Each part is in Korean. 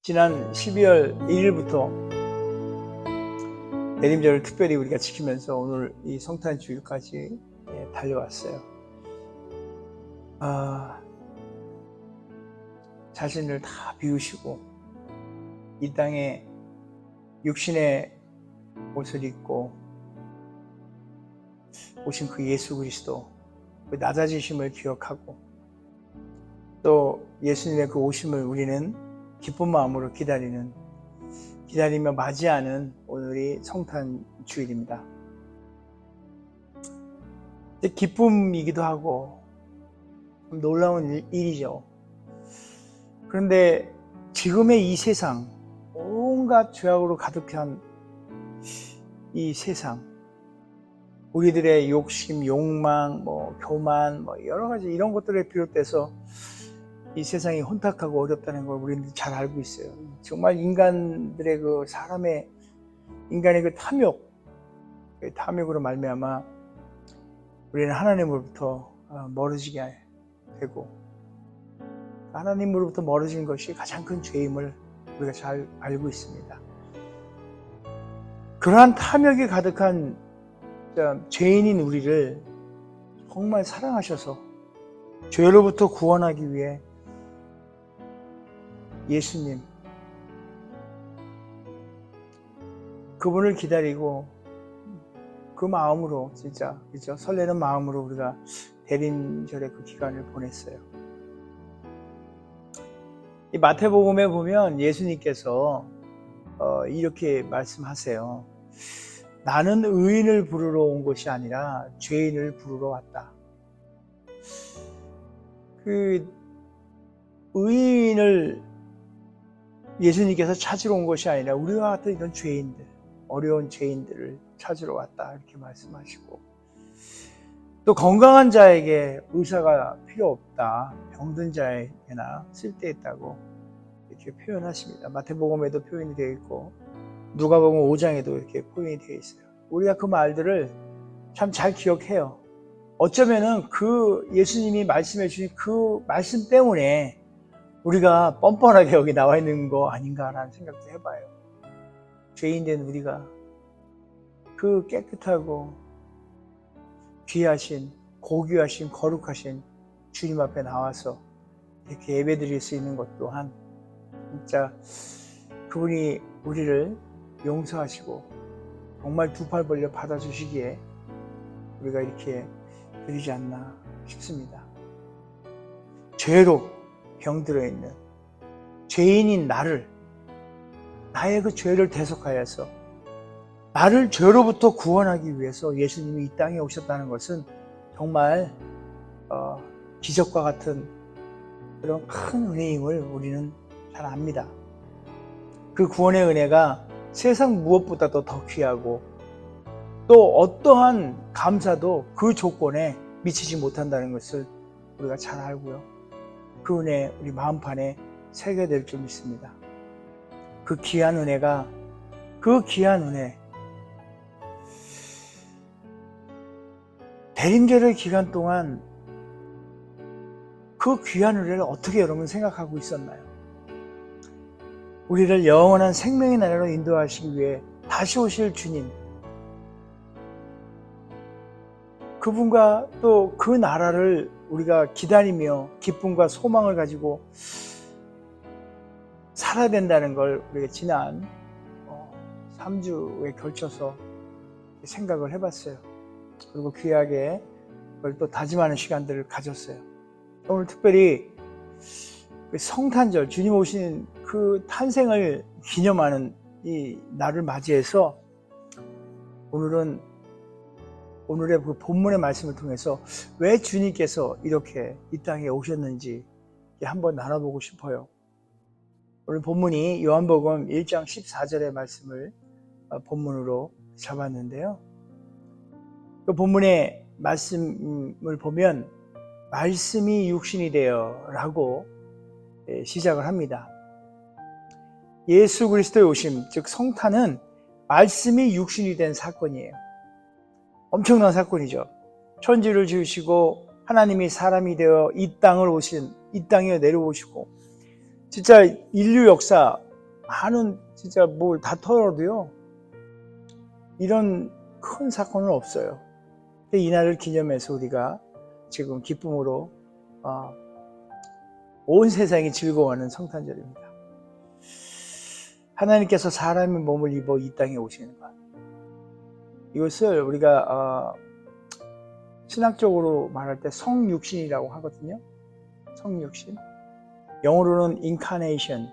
지난 12월 1일부터 대림절을 특별히 우리가 지키면서 오늘 이 성탄 주일까지 달려왔어요. 자신을 다 비우시고 이 땅에 육신의 옷을 입고 오신 그 예수 그리스도, 그 낮아지심을 기억하고 또 예수님의 그 오심을 우리는 기쁜 마음으로 기다리며 맞이하는 오늘이 성탄 주일입니다. 기쁨이기도 하고 놀라운 일이죠. 그런데 지금의 이 세상, 온갖 죄악으로 가득한 이 세상, 우리들의 욕심, 욕망, 교만, 여러 가지 이런 것들에 비롯돼서 이 세상이 혼탁하고 어렵다는 걸 우리는 잘 알고 있어요. 정말 인간들의 인간의 그 탐욕으로 말미암아 우리는 하나님으로부터 멀어지게 되고, 하나님으로부터 멀어진 것이 가장 큰 죄임을 우리가 잘 알고 있습니다. 그러한 탐욕이 가득한 죄인인 우리를 정말 사랑하셔서 죄로부터 구원하기 위해 예수님, 그분을 기다리고 그 마음으로 진짜 그렇죠? 설레는 마음으로 우리가 대림절의 그 기간을 보냈어요. 이 마태복음에 보면 예수님께서 이렇게 말씀하세요. 나는 의인을 부르러 온 것이 아니라 죄인을 부르러 왔다. 그 의인을 예수님께서 찾으러 온 것이 아니라 우리와 같은 이런 죄인들, 어려운 죄인들을 찾으러 왔다, 이렇게 말씀하시고, 또 건강한 자에게 의사가 필요 없다, 병든 자에게나 쓸데있다고 이렇게 표현하십니다. 마태복음에도 표현이 되어 있고 누가복음 5장에도 이렇게 표현이 되어 있어요. 우리가 그 말들을 참 잘 기억해요. 어쩌면은 그 예수님이 말씀해 주신 그 말씀 때문에 우리가 뻔뻔하게 여기 나와 있는 거 아닌가라는 생각도 해봐요. 죄인된 우리가 그 깨끗하고 귀하신, 고귀하신, 거룩하신 주님 앞에 나와서 이렇게 예배 드릴 수 있는 것 또한 진짜 그분이 우리를 용서하시고 정말 두 팔 벌려 받아주시기에 우리가 이렇게 드리지 않나 싶습니다. 죄로 병들어 있는 죄인인 나의 그 죄를 대속하여서 나를 죄로부터 구원하기 위해서 예수님이 이 땅에 오셨다는 것은 정말 기적과 같은 그런 큰 은혜임을 우리는 잘 압니다. 그 구원의 은혜가 세상 무엇보다도 더 귀하고 또 어떠한 감사도 그 조건에 미치지 못한다는 것을 우리가 잘 알고요. 그 은혜 우리 마음판에 새겨야 될 줄 믿습니다. 그 귀한 은혜 대림절의 기간 동안 그 귀한 은혜를 어떻게 여러분 생각하고 있었나요? 우리를 영원한 생명의 나라로 인도하시기 위해 다시 오실 주님, 그분과 또 그 나라를 우리가 기다리며 기쁨과 소망을 가지고 살아야 된다는 걸 우리가 지난 3주에 걸쳐서 생각을 해봤어요. 그리고 귀하게 그걸 또 다짐하는 시간들을 가졌어요. 오늘 특별히 성탄절, 주님 오신 그 탄생을 기념하는 이 날을 맞이해서 오늘의 그 본문의 말씀을 통해서 왜 주님께서 이렇게 이 땅에 오셨는지 한번 나눠보고 싶어요. 오늘 본문이 요한복음 1장 14절의 말씀을 본문으로 잡았는데요. 그 본문의 말씀을 보면 말씀이 육신이 되어 라고 시작을 합니다. 예수 그리스도의 오심, 즉 성탄은 말씀이 육신이 된 사건이에요. 엄청난 사건이죠. 천지를 지으시고 하나님이 사람이 되어 이 땅에 내려오시고 진짜 인류 역사 많은 진짜 뭘 다 털어도요 이런 큰 사건은 없어요. 이날을 기념해서 우리가 지금 기쁨으로 온 세상이 즐거워하는 성탄절입니다. 하나님께서 사람의 몸을 입어 이 땅에 오시는 것, 이것을 우리가 신학적으로 말할 때 성육신이라고 하거든요. 성육신, 영어로는 incarnation.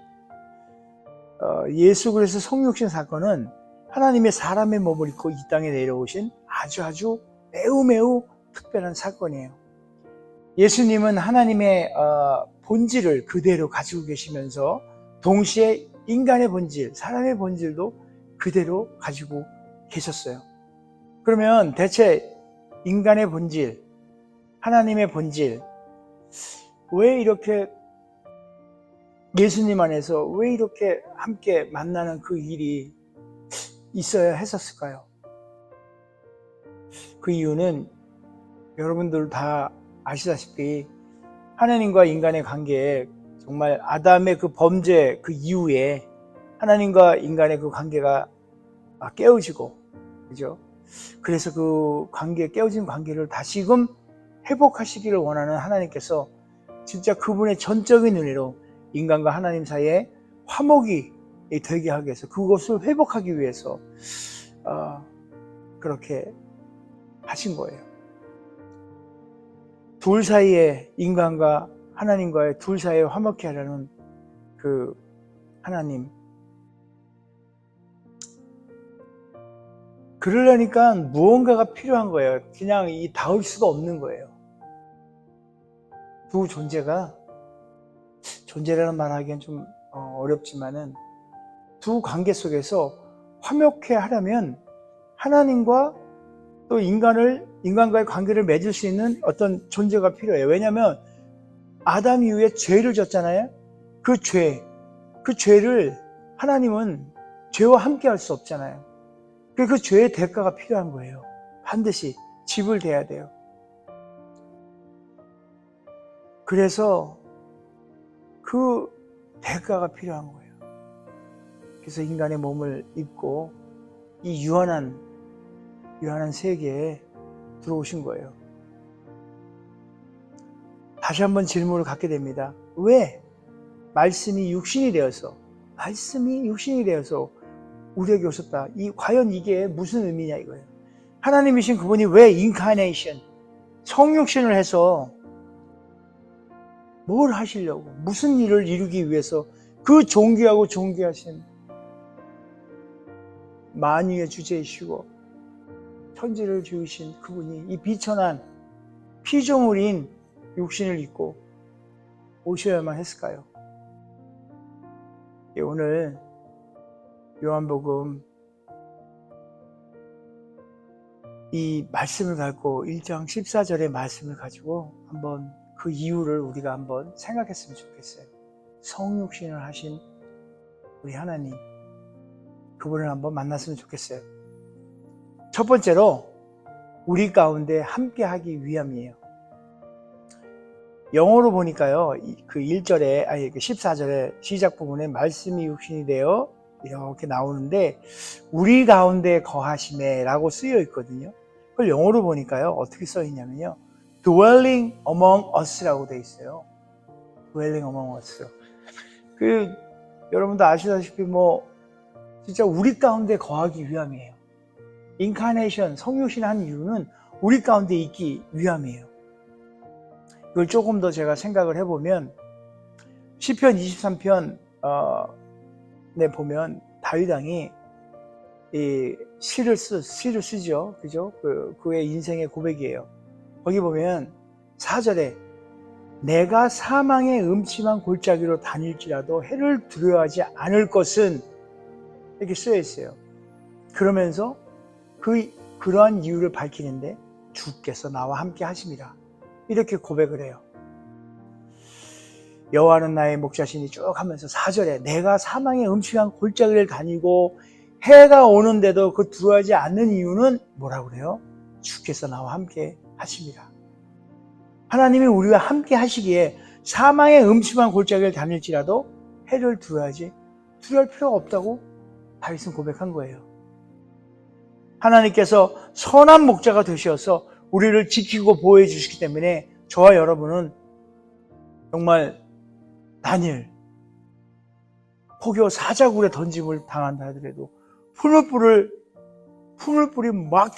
예수 그리스도 성육신 사건은 하나님의 사람의 몸을 입고 이 땅에 내려오신 아주 매우 특별한 사건이에요. 예수님은 하나님의 본질을 그대로 가지고 계시면서 동시에 인간의 본질, 사람의 본질도 그대로 가지고 계셨어요. 그러면 대체 인간의 본질, 하나님의 본질, 왜 이렇게 예수님 안에서 왜 이렇게 함께 만나는 그 일이 있어야 했었을까요? 그 이유는 여러분들 다 아시다시피 하나님과 인간의 관계에 정말 아담의 그 범죄 그 이후에 하나님과 인간의 그 관계가 깨어지고, 그죠? 그래서 그 깨어진 관계를 다시금 회복하시기를 원하는 하나님께서 진짜 그분의 전적인 은혜로 인간과 하나님 사이에 화목이 되게 하기 위해서, 그것을 회복하기 위해서 그렇게 하신 거예요. 둘 사이에, 인간과 하나님과의 둘 사이에 화목케 하려는 그 하나님, 그러려니까 무언가가 필요한 거예요. 그냥 닿을 수가 없는 거예요. 두 존재가, 존재라는 말하기엔 좀 어렵지만은 두 관계 속에서 화목해 하려면 하나님과 또 인간과의 관계를 맺을 수 있는 어떤 존재가 필요해요. 왜냐하면 아담 이후에 죄를 졌잖아요. 그 죄를 하나님은 죄와 함께 할 수 없잖아요. 그 죄의 대가가 필요한 거예요. 반드시 지불돼야 돼요. 그래서 그 대가가 필요한 거예요. 그래서 인간의 몸을 입고 이 유한한 세계에 들어오신 거예요. 다시 한번 질문을 갖게 됩니다. 왜 말씀이 육신이 되어서 우리에게 오셨다. 과연 이게 무슨 의미냐 이거예요. 하나님이신 그분이 왜 인카네이션, 성육신을 해서 뭘 하시려고, 무슨 일을 이루기 위해서 그 존귀하고 존귀하신 만유의 주제이시고 천지를 지으신 그분이 이 비천한 피조물인 육신을 입고 오셔야만 했을까요? 오늘 요한복음 이 말씀을 갖고 1장 14절의 말씀을 가지고 한번 그 이유를 우리가 한번 생각했으면 좋겠어요. 성육신을 하신 우리 하나님, 그분을 한번 만났으면 좋겠어요. 첫 번째로 우리 가운데 함께 하기 위함이에요. 영어로 보니까요, 그 14절의 시작 부분에 말씀이 육신이 되어 이렇게 나오는데 우리 가운데 거하심에 라고 쓰여 있거든요. 그걸 영어로 보니까요, 어떻게 써 있냐면요, dwelling among us라고 돼 있어요. dwelling among us. 여러분도 아시다시피 진짜 우리 가운데 거하기 위함이에요. 인카네이션, 성육신 한 이유는 우리 가운데 있기 위함이에요. 이걸 조금 더 제가 생각을 해보면 시편 23편 보면 다윗 왕이 이 시를 쓰죠, 그죠? 그의 인생의 고백이에요. 거기 보면 4절에 내가 사망의 음침한 골짜기로 다닐지라도 해를 두려워하지 않을 것은 이렇게 쓰여 있어요. 그러면서 그러한 이유를 밝히는데 주께서 나와 함께 하심이라 이렇게 고백을 해요. 여호와는 나의 목자시니 쭉 하면서 4절에 내가 사망의 음침한 골짜기를 다니고 해가 오는데도 두려워하지 않는 이유는 뭐라고 그래요? 주께서 나와 함께 하심이라. 하나님이 우리와 함께 하시기에 사망의 음침한 골짜기를 다닐지라도 해를 두려워하지 두려울 필요가 없다고 다윗은 고백한 거예요. 하나님께서 선한 목자가 되셔서 우리를 지키고 보호해 주시기 때문에 저와 여러분은 정말 다니엘 포교 사자굴에 던짐을 당한다 하더라도 풀물불이 막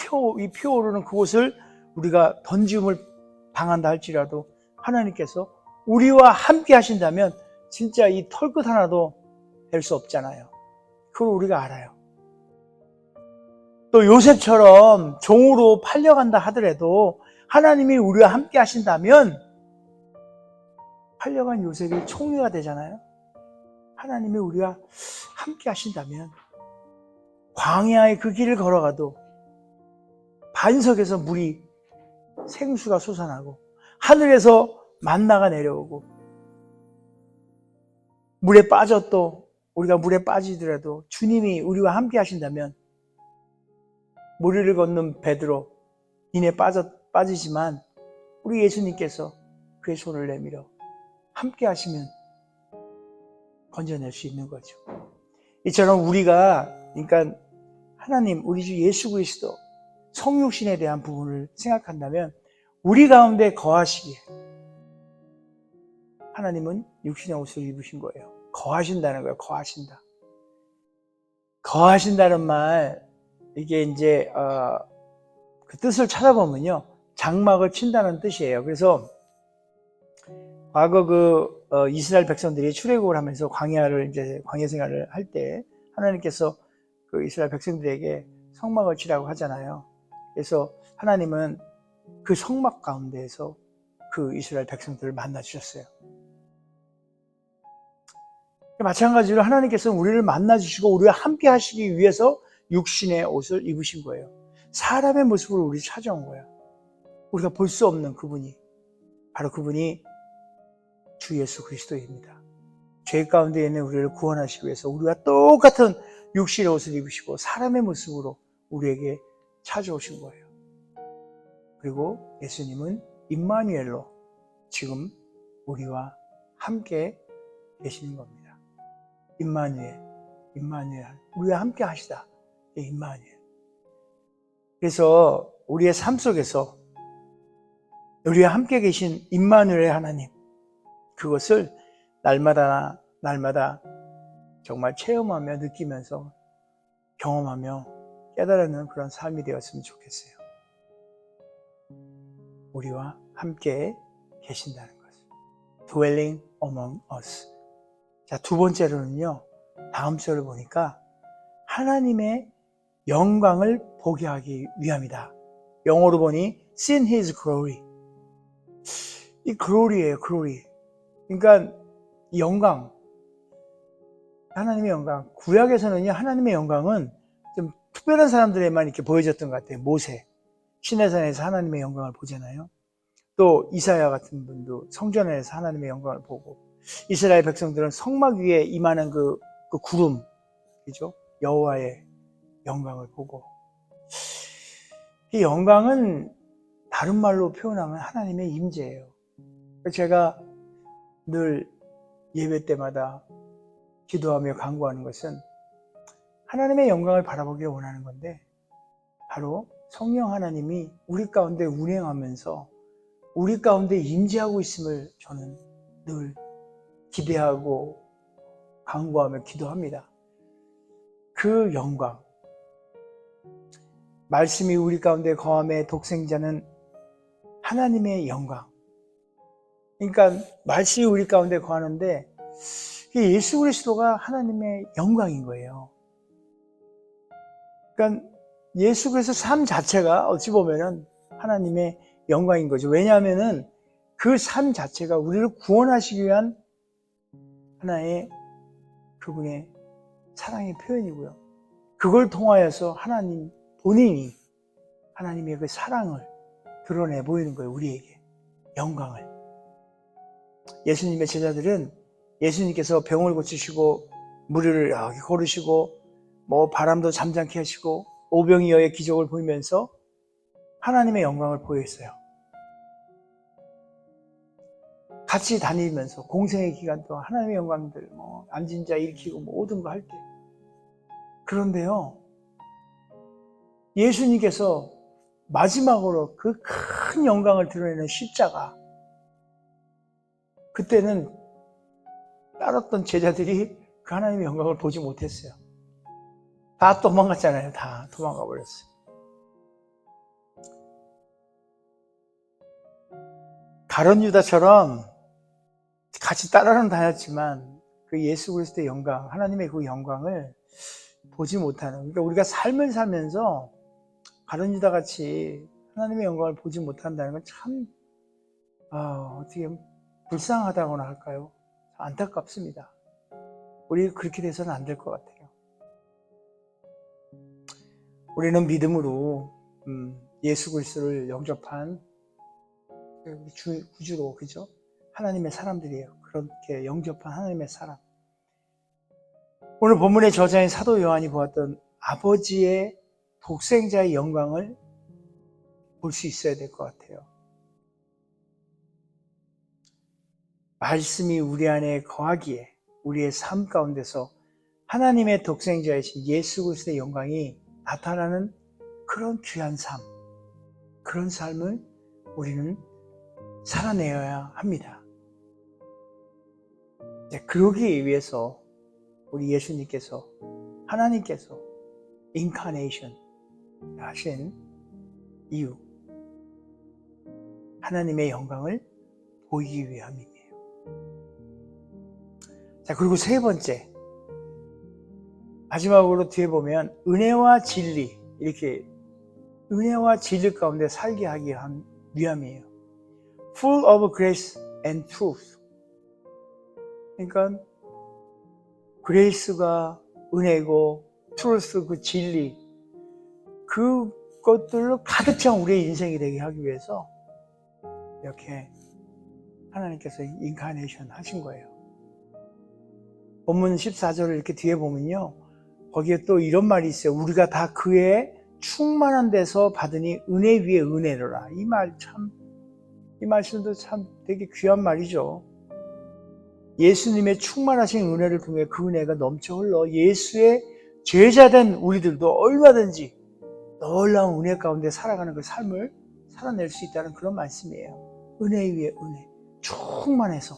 피어오르는 그곳을 우리가 던짐을 당한다 할지라도 하나님께서 우리와 함께 하신다면 진짜 이 털끝 하나도 될 수 없잖아요. 그걸 우리가 알아요. 또 요셉처럼 종으로 팔려간다 하더라도 하나님이 우리와 함께 하신다면 팔려간 요셉이 총리가 되잖아요. 하나님이 우리와 함께 하신다면 광야의 그 길을 걸어가도 반석에서 물이 생수가 솟아나고 하늘에서 만나가 내려오고 물에 빠졌도 우리가 물에 빠지더라도 주님이 우리와 함께 하신다면 무리를 걷는 베드로 인에 빠지지만 우리 예수님께서 그의 손을 내밀어 함께 하시면 건져낼 수 있는 거죠. 이처럼 우리가 그러니까 하나님 우리 주 예수 그리스도 성육신에 대한 부분을 생각한다면 우리 가운데 거하시기에 하나님은 육신의 옷을 입으신 거예요. 거하신다는 거예요. 거하신다. 거하신다는 말 이게 이제 그 뜻을 찾아보면요 장막을 친다는 뜻이에요. 그래서 과거 이스라엘 백성들이 출애굽을 하면서 광야 생활을 할 때 하나님께서 그 이스라엘 백성들에게 성막을 치라고 하잖아요. 그래서 하나님은 그 성막 가운데에서 그 이스라엘 백성들을 만나 주셨어요. 마찬가지로 하나님께서는 우리를 만나 주시고 우리와 함께 하시기 위해서 육신의 옷을 입으신 거예요. 사람의 모습으로 우리를 찾아온 거예요. 우리가 볼 수 없는 그분이 바로 그분이 주 예수 그리스도입니다. 죄 가운데 있는 우리를 구원하시기 위해서 우리와 똑같은 육신의 옷을 입으시고 사람의 모습으로 우리에게 찾아오신 거예요. 그리고 예수님은 임마누엘로 지금 우리와 함께 계시는 겁니다. 임마누엘 우리와 함께 하시다. 임마누엘. 그래서 우리의 삶 속에서 우리와 함께 계신 임마누엘의 하나님 그것을 날마다 정말 체험하며 느끼면서 경험하며 깨달는 그런 삶이 되었으면 좋겠어요. 우리와 함께 계신다는 것을. Dwelling among us. 자, 두 번째로는요. 다음 절을 보니까 하나님의 영광을 보게 하기 위함이다. 영어로 보니 seen his glory. 이 glory예요, glory. 그러니까 영광. 하나님의 영광. 구약에서는요, 하나님의 영광은 좀 특별한 사람들에만 이렇게 보여졌던 것 같아요. 모세. 시내산에서 하나님의 영광을 보잖아요. 또 이사야 같은 분도 성전 안에서 하나님의 영광을 보고 이스라엘 백성들은 성막 위에 임하는 그 구름, 그죠? 여호와의 영광을 보고 이 영광은 다른 말로 표현하면 하나님의 임재예요. 제가 늘 예배 때마다 기도하며 간구하는 것은 하나님의 영광을 바라보길 원하는 건데 바로 성령 하나님이 우리 가운데 운행하면서 우리 가운데 임재하고 있음을 저는 늘 기대하고 간구하며 기도합니다. 그 영광, 말씀이 우리 가운데 거함의 독생자는 하나님의 영광. 그러니까 말씀이 우리 가운데 거하는데 예수 그리스도가 하나님의 영광인 거예요. 그러니까 예수 그리스도 삶 자체가 어찌 보면은 하나님의 영광인 거죠. 왜냐하면은 그 삶 자체가 우리를 구원하시기 위한 하나의 그분의 사랑의 표현이고요. 그걸 통하여서 하나님 본인이 하나님의 그 사랑을 드러내 보이는 거예요. 우리에게 영광을. 예수님의 제자들은 예수님께서 병을 고치시고 무리를 걸으시고 뭐 바람도 잠잠케 하시고 오병이어의 기적을 보이면서 하나님의 영광을 보였어요. 같이 다니면서 공생의 기간 동안 하나님의 영광들, 앉은 자 일으키고 모든 거 할 때. 그런데요, 예수님께서 마지막으로 그 큰 영광을 드러내는 십자가, 그때는 따랐던 제자들이 그 하나님의 영광을 보지 못했어요. 다 도망갔잖아요. 다 도망가 버렸어요. 가룟 유다처럼 같이 따라는 다녔지만 그 예수 그리스도의 영광, 하나님의 그 영광을 보지 못하는, 그러니까 우리가 삶을 살면서 가룟 유다 같이 하나님의 영광을 보지 못한다는 건 참 어떻게 불쌍하다고나 할까요? 안타깝습니다. 우리 그렇게 돼서는 안 될 것 같아요. 우리는 믿음으로 예수 그리스도를 영접한 구주로, 그죠? 하나님의 사람들이에요. 그렇게 영접한 하나님의 사람. 오늘 본문의 저자인 사도 요한이 보았던 아버지의 독생자의 영광을 볼 수 있어야 될 것 같아요. 말씀이 우리 안에 거하기에 우리의 삶 가운데서 하나님의 독생자이신 예수 그리스도의 영광이 나타나는 그런 귀한 삶, 그런 삶을 우리는 살아내어야 합니다. 그러기 위해서 우리 예수님께서, 하나님께서 인카네이션 하신 이유, 하나님의 영광을 보이기 위함이에요. 자, 그리고 세 번째, 마지막으로 뒤에 보면 은혜와 진리, 이렇게 은혜와 진리 가운데 살게 하기 위함이에요. Full of grace and truth. 그러니까 그레이스가 은혜고 truth, 그 진리, 그것들로 가득 찬 우리의 인생이 되게 하기 위해서 이렇게 하나님께서 인카네이션 하신 거예요. 본문 14절을 이렇게 뒤에 보면요, 거기에 또 이런 말이 있어요. 우리가 다 그의 충만한 데서 받으니 은혜 위에 은혜로라. 이 말씀도 참 되게 귀한 말이죠. 예수님의 충만하신 은혜를 통해 그 은혜가 넘쳐 흘러 예수의 제자된 우리들도 얼마든지 놀라운 은혜 가운데 살아가는 그 삶을 살아낼 수 있다는 그런 말씀이에요. 은혜 위에 은혜, 충만해서.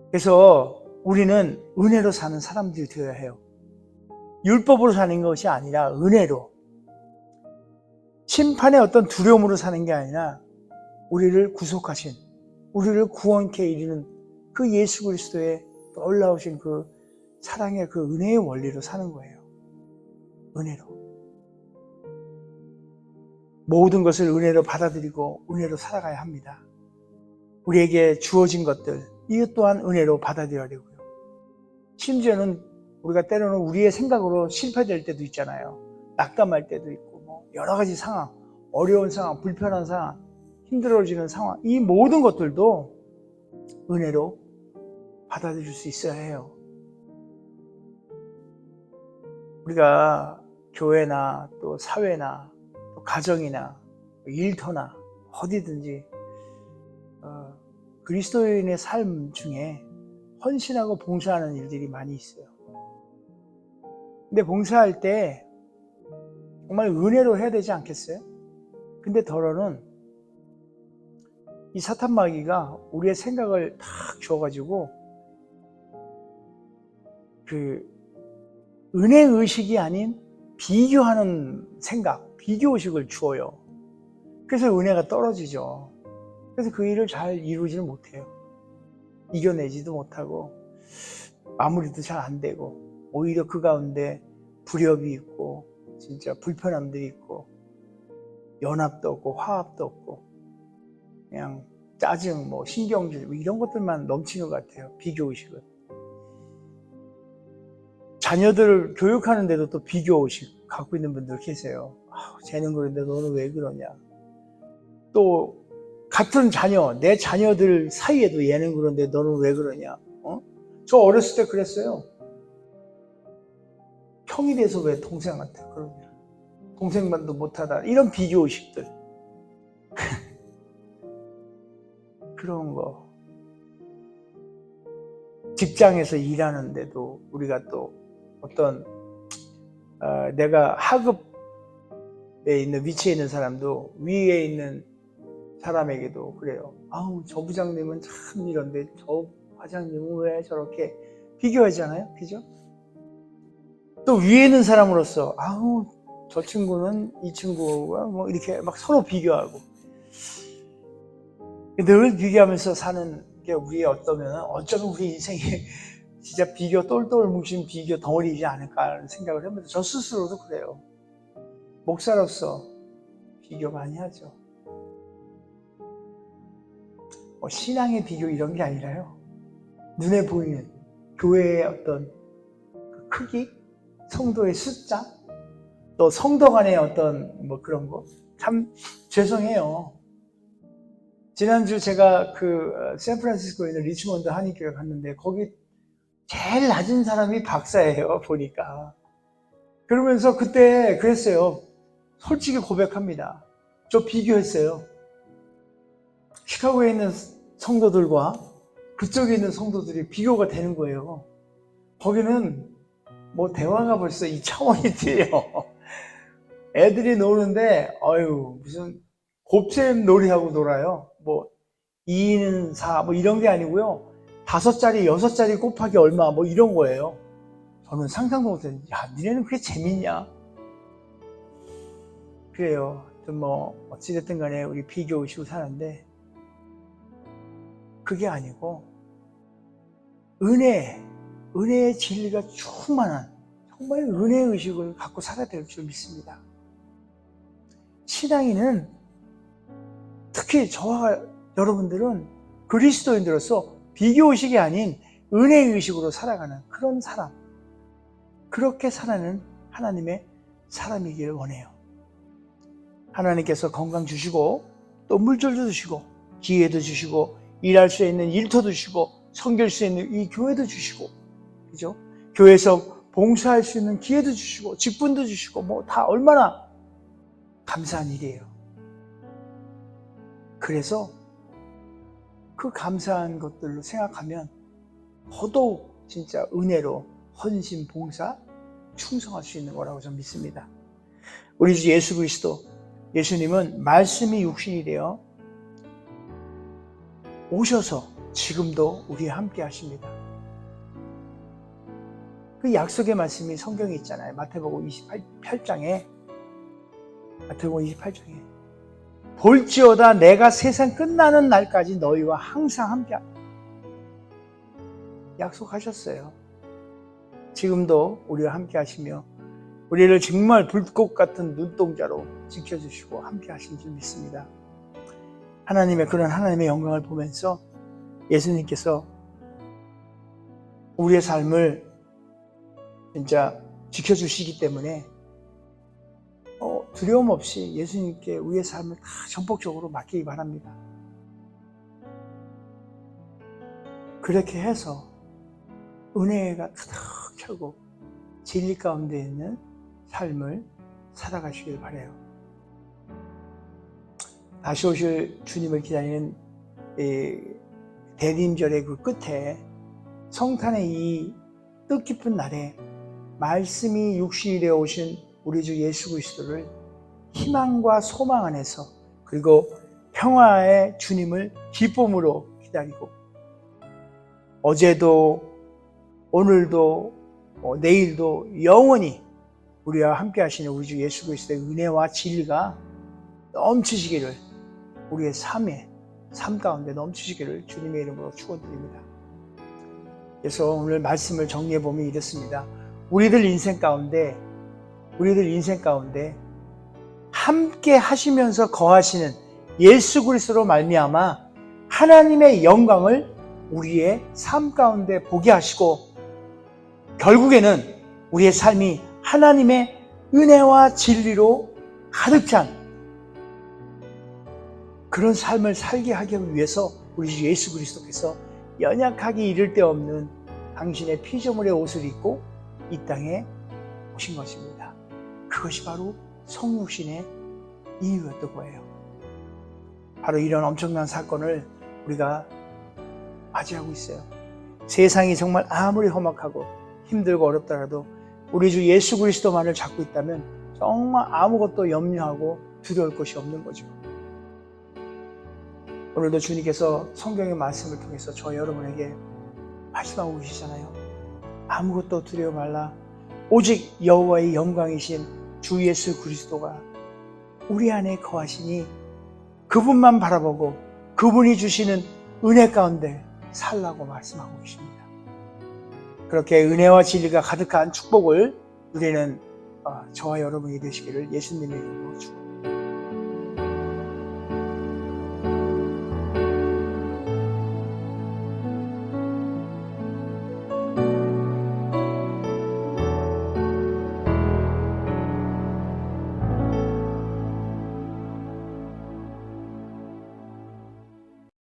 그래서 우리는 은혜로 사는 사람들이 되어야 해요. 율법으로 사는 것이 아니라 은혜로, 심판의 어떤 두려움으로 사는 게 아니라 우리를 구속하신, 우리를 구원케 이르는 그 예수 그리스도의 놀라우신 그 사랑의 그 은혜의 원리로 사는 거예요. 은혜로. 모든 것을 은혜로 받아들이고 은혜로 살아가야 합니다. 우리에게 주어진 것들, 이것 또한 은혜로 받아들여야 되고요. 심지어는 우리가 때로는 우리의 생각으로 실패될 때도 있잖아요. 낙담할 때도 있고, 여러 가지 상황, 어려운 상황, 불편한 상황, 힘들어지는 상황, 이 모든 것들도 은혜로 받아들일 수 있어야 해요. 우리가 교회나 또 사회나 또 가정이나 일터나 어디든지 그리스도인의 삶 중에 헌신하고 봉사하는 일들이 많이 있어요. 근데 봉사할 때 정말 은혜로 해야 되지 않겠어요? 근데 더러는 이 사탄마귀가 우리의 생각을 탁 줘가지고 그 은혜의식이 아닌 비교하는 생각, 비교의식을 주어요. 그래서 은혜가 떨어지죠. 그래서 그 일을 잘 이루지는 못해요. 이겨내지도 못하고 마무리도 잘 안 되고, 오히려 그 가운데 불협이 있고 진짜 불편함들이 있고 연합도 없고 화합도 없고 그냥 짜증, 신경질 이런 것들만 넘치는 것 같아요. 비교의식은. 자녀들을 교육하는데도 또 비교의식 갖고 있는 분들 계세요. 쟤는 그런데 너는 왜 그러냐. 또 같은 자녀, 내 자녀들 사이에도 얘는 그런데 너는 왜 그러냐. 저 어렸을 때 그랬어요. 형이 돼서 왜 동생한테 그러냐. 동생만도 못하다. 이런 비교의식들. 그런 거. 직장에서 일하는데도 우리가 또 어떤 내가 하급에 있는 위치에 있는 사람도 위에 있는 사람에게도 그래요. 아우, 저 부장님은 참 이런데 저 과장님은 왜 저렇게 비교하잖아요. 그죠? 또 위에 있는 사람으로서 아우, 저 친구는 이 친구가 뭐 이렇게 막 서로 비교하고 늘 비교하면서 사는 게 우리의 어쩌면 우리 인생에 진짜 비교 똘똘 뭉친 비교 덩어리이지 않을까 하는 생각을 하면서 저 스스로도 그래요. 목사로서 비교 많이 하죠. 신앙의 비교 이런 게 아니라요. 눈에 보이는 교회의 어떤 크기, 성도의 숫자, 또 성도 간의 어떤 뭐 그런 거. 참 죄송해요. 지난주 제가 샌프란시스코에 있는 리치몬드 한인교회 갔는데 거기 제일 낮은 사람이 박사예요, 보니까. 그러면서 그때 그랬어요. 솔직히 고백합니다. 저 비교했어요. 시카고에 있는 성도들과 그쪽에 있는 성도들이 비교가 되는 거예요. 거기는 뭐 대화가 벌써 이 차원이 돼요. 애들이 노는데 무슨 곱셈 놀이하고 놀아요. 뭐 2는 4 뭐 이런 게 아니고요. 5자리 6자리 곱하기 얼마 뭐 이런 거예요. 저는 상상도 못했는데 니네는 그게 재밌냐? 그래요. 좀 뭐 어찌됐든 간에 우리 비교 의식으로 사는데 그게 아니고 은혜의 진리가 충만한 정말 은혜의 의식을 갖고 살아야 될 줄 믿습니다. 신앙인은 특히 저와 여러분들은 그리스도인들로서 비교의식이 아닌 은혜의식으로 살아가는 그런 사람, 그렇게 살아가는 하나님의 사람이기를 원해요. 하나님께서 건강 주시고 또 물질도 주시고 기회도 주시고 일할 수 있는 일터도 주시고 섬길 수 있는 이 교회도 주시고, 그죠? 교회에서 봉사할 수 있는 기회도 주시고 직분도 주시고 뭐 다 얼마나 감사한 일이에요. 그래서 그 감사한 것들로 생각하면 더더욱 진짜 은혜로 헌신, 봉사, 충성할 수 있는 거라고 저는 믿습니다. 우리 주 예수 그리스도, 예수님은 말씀이 육신이 되어 오셔서 지금도 우리와 함께 하십니다. 그 약속의 말씀이 성경에 있잖아요. 마태복음 28장에 볼지어다 내가 세상 끝나는 날까지 너희와 항상 함께하리라. 약속하셨어요. 지금도 우리와 함께 하시며 우리를 정말 불꽃 같은 눈동자로 지켜주시고 함께 하신 줄 믿습니다. 그런 하나님의 영광을 보면서 예수님께서 우리의 삶을 진짜 지켜주시기 때문에 두려움 없이 예수님께 우리의 삶을 다 전폭적으로 맡기기 바랍니다. 그렇게 해서 은혜가 가득하고 진리 가운데 있는 삶을 살아가시길 바라요. 다시 오실 주님을 기다리는 대림절의 그 끝에 성탄의 이 뜻깊은 날에 말씀이 육신이 되어 오신 우리 주 예수 그리스도를 희망과 소망 안에서 그리고 평화의 주님을 기쁨으로 기다리고 어제도 오늘도 내일도 영원히 우리와 함께 하시는 우리 주 예수 그리스도의 은혜와 진리가 넘치시기를 우리의 삶 가운데 넘치시기를 주님의 이름으로 축원드립니다. 그래서 오늘 말씀을 정리해 보면 이렇습니다. 우리들 인생 가운데 함께 하시면서 거하시는 예수 그리스도로 말미암아 하나님의 영광을 우리의 삶 가운데 보게 하시고 결국에는 우리의 삶이 하나님의 은혜와 진리로 가득 찬 그런 삶을 살게 하기 위해서 우리 주 예수 그리스도께서 연약하기 이를 데 없는 당신의 피조물의 옷을 입고 이 땅에 오신 것입니다. 그것이 바로 성육신의 이유였던 거예요. 바로 이런 엄청난 사건을 우리가 맞이하고 있어요. 세상이 정말 아무리 험악하고 힘들고 어렵더라도 우리 주 예수 그리스도만을 잡고 있다면 정말 아무것도 염려하고 두려울 것이 없는 거죠. 오늘도 주님께서 성경의 말씀을 통해서 저 여러분에게 말씀하고 계시잖아요. 아무것도 두려워 말라. 오직 여호와의 영광이신 주 예수 그리스도가 우리 안에 거하시니 그분만 바라보고 그분이 주시는 은혜 가운데 살라고 말씀하고 계십니다. 그렇게 은혜와 진리가 가득한 축복을 누리는 저와 여러분이 되시기를 예수님의 이름으로 축복합니다.